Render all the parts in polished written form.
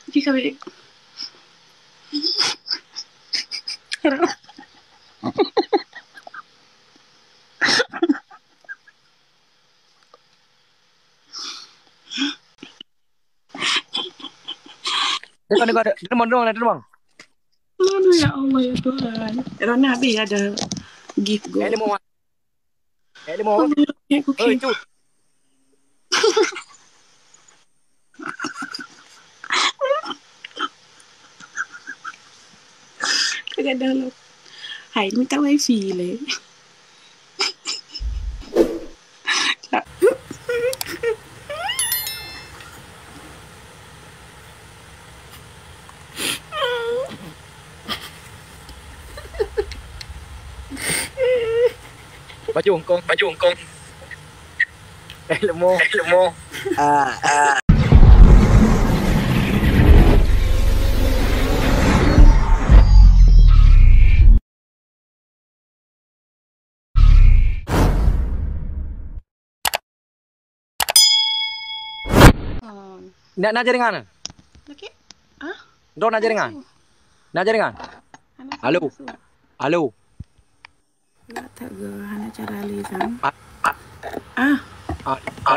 Fica bem. Dia bang. Aduh ya Allah ya Tuhan. Rona habis ada gift gue. Dia mau. Oke. Cut. Kagak download. Hai minta wifi le. Baju ungkong. Lemo. Nak jaringan? Okey. Ah? Dong nak jaringan? Halo. Enggak tahu hana cara lisan.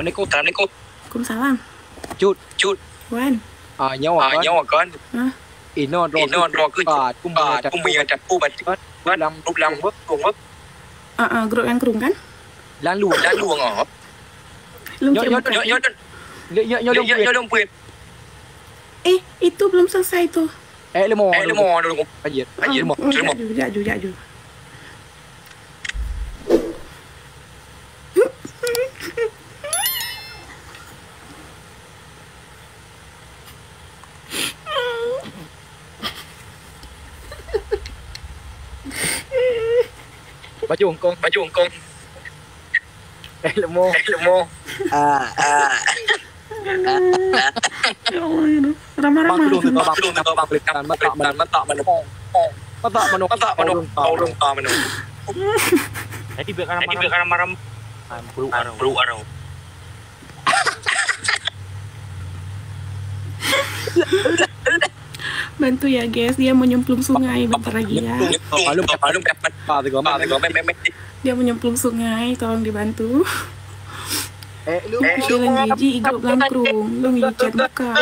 Niku. Kumsalam. Cut. Wan. Nyawa kan. Ino ro kuจัดผู้บัดรูปลำGrup yang kerung kan? Lan luang oh. Yo dong puit. Itu belum selesai tuh. Lemo dulu. Ajir mo. Jaju. Baju ungkong. Lemo. Ya Allah itu. Ramah-ramah. Bang matak manu. Jadi biar marah. Peluk arau. Bantu ya guys, dia mau nyemplung sungai bentar lagi ya. Dia mau nyemplung sungai, tolong dibantu. Silang gigi igop langkrung, lu ngicet muka.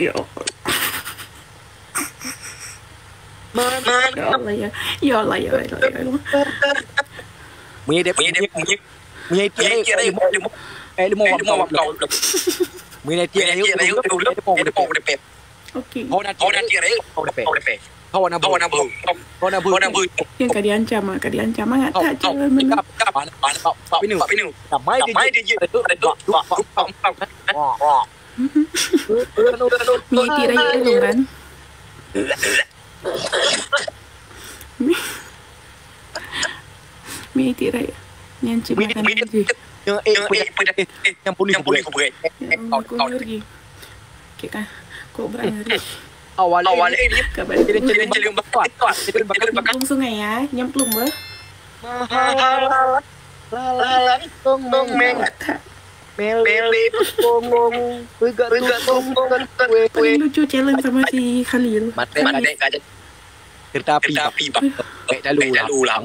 Ya Allah ya. Punya yang kau diancam nggak tak jalan menang. Mie tirai itu kan. Mie tirai nyancim makan lagi. Yang pulih lagi. Kita kok berani. Awalnya ini Kabar cilim nyemplung sungai ya, nyemplung bah. Paling lucu challenge sama si Khalil. Kereta api baik dalu lah.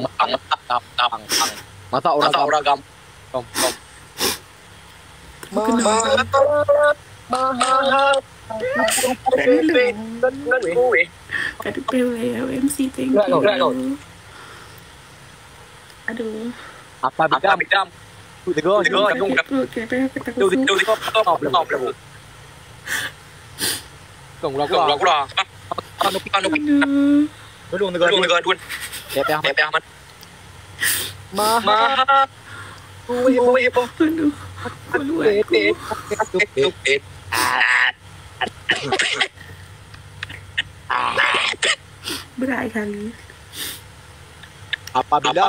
Masa orang gampang. Mahal. Aduh pewe ya MC thank you. Aduh. Apa bidam? Tegur. Oke, kita kusuk. Tunggu lah. Dulu tegur. Siapa Ahmad? Mahal. Aduh. Keluarku. Berai kali. Apabila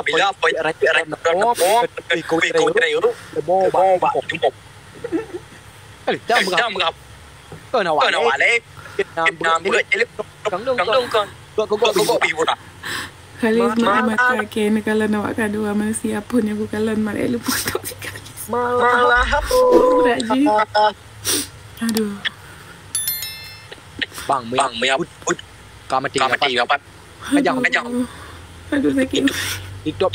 Khalil mata ken kalau nak kadua manusia pun yang bukan lan mar elu pun tak Malah Udah Ji. Aduh. Bang put kamati kapat. Kajang. Aduh sakit. Hitop.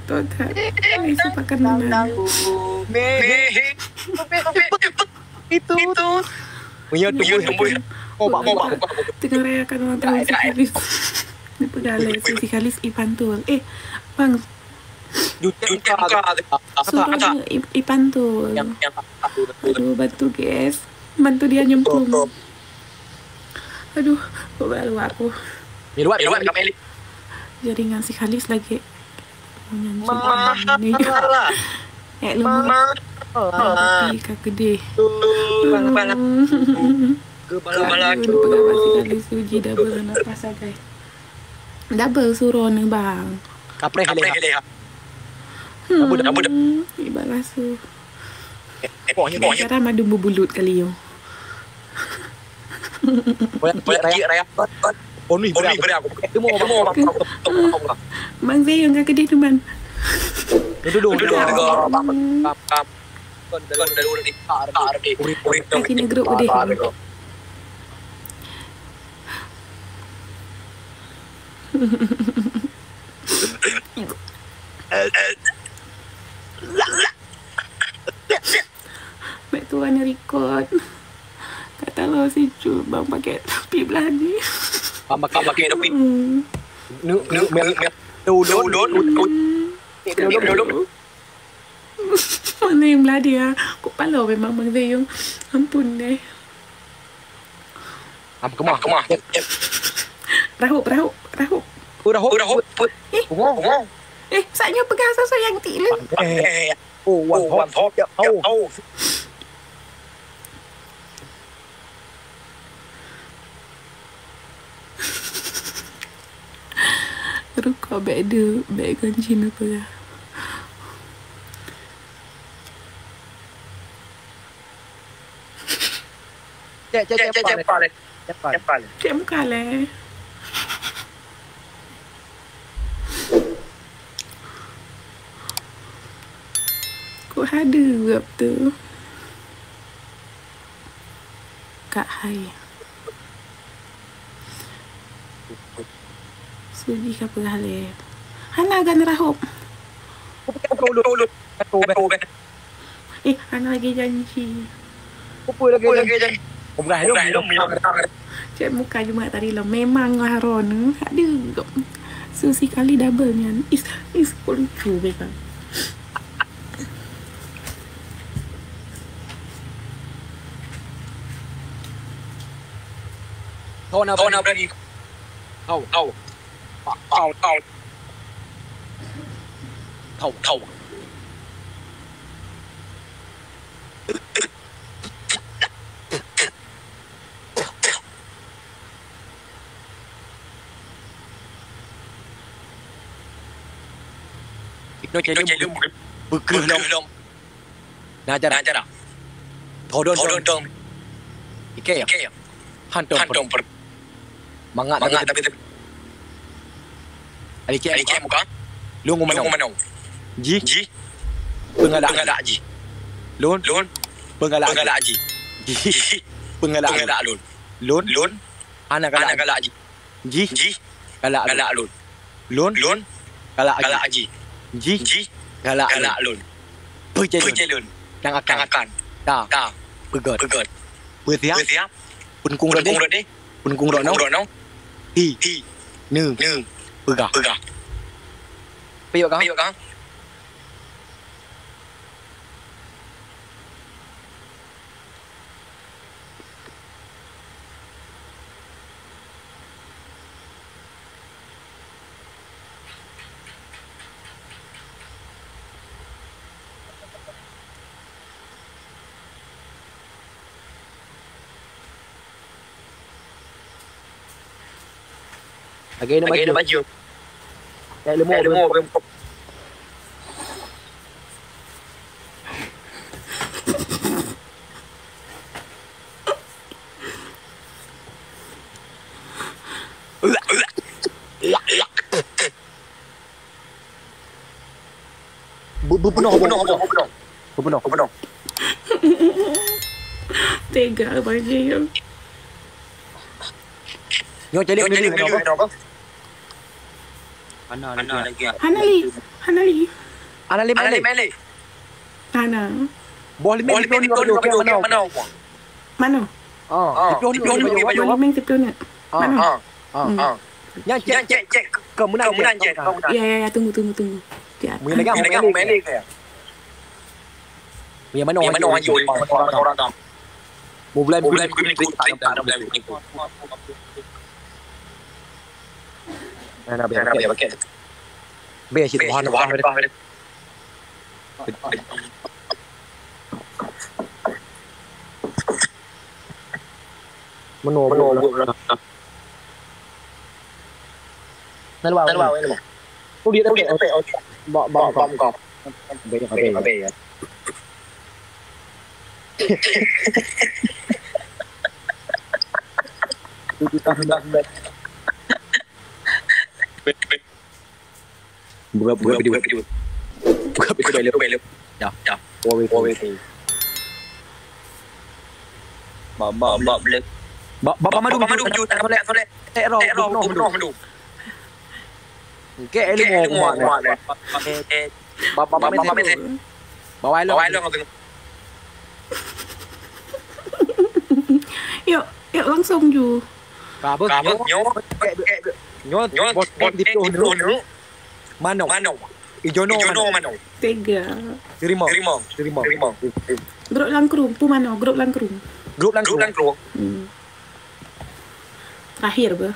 Total. Ini sepakan mana? Itu. Punya tumbuh. Tengah rayakan ulang tahun si Kalis. Ini pedale si Kalis Ipantul. Bang, suruh Ipantul. Aduh, bantu guys. Bantu dia nyemplung. Aduh, baru aku. Miruat kami. Jaringan si Kalis lagi mau nyanyi. Lemah. Kak gede. Kepala pegabat si Kalis uji double napas guys. Double suruh nih bang. Kapre leha. Ibalas su. Cara madu bulut kali yo. Boleh raya. Boni beri aku. Itu mau Bang Zee yang kak gede tuh man. Duduk. Akhirnya grup udah. Mek tuan record. Kata lo si Cu bang pakai topi belani. Pakai topi. Mana yang beladi ya? Kok palo memang Bang Zee yung ampun deh. Kemah. Rahuk. Udah. Saatnya pegang sasa yang tilu. One top. Ruko beg gancin apa ya? Cem kale. Kok ada gap tu? Kak Hai. Suji ka pagale. Hana gan rahop. Hana lagi janji. Cek muka cuma tadi lah. Memang lah Ron. Aduh. Susi kali double nyan. Is lucu memang. Kau nak berani? Tahu. Nó chạy lưng bực cười lông nà chả thổ đơn Ike hantom mangat tapi Ike muka lu ngomong ji pengala ji lun pengala ji pengala lun anak ji galak lun galak ji ji galak lun percaya lun yang akan ta pegot bersiap pun kung no hi nư pegah piyok kah Lagay na baju. Kaya lumo. Bebenah. Tega Bang Jay. Nyo jadi apa? Hanali. Hana. Boleh mana? Mana? Boleh main tipionnya. Mana? Yang cek kemenangan. Ya, tunggu. Dia. Melik ya. Mana orang tahu. Mulai biar pakai. Biar situ bahan. Menurut. Nalwa. Oh dia tahu. Bom kau. Be ya. Buka video. Ya. Bapak madu juta soleh. Madu. Ke ilmu mana? Bapak bawa lo. Yuk langsung ju. Kabut nyo bos di dulu. Mano. Ijono mano. Tega. Terima. Grup langkrum, pu mano? Grup langkrum. Terakhir bah.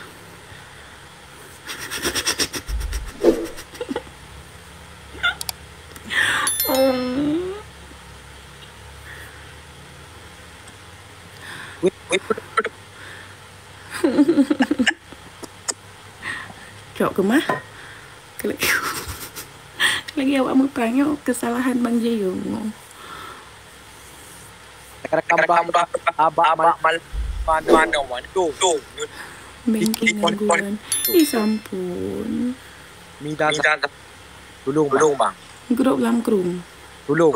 Cok kemah? Lagi awak mau tanya kesalahan Bang Jayung. Banking gangguan. Ih sampun. Minta belum bang. Grup langkrum. Belum.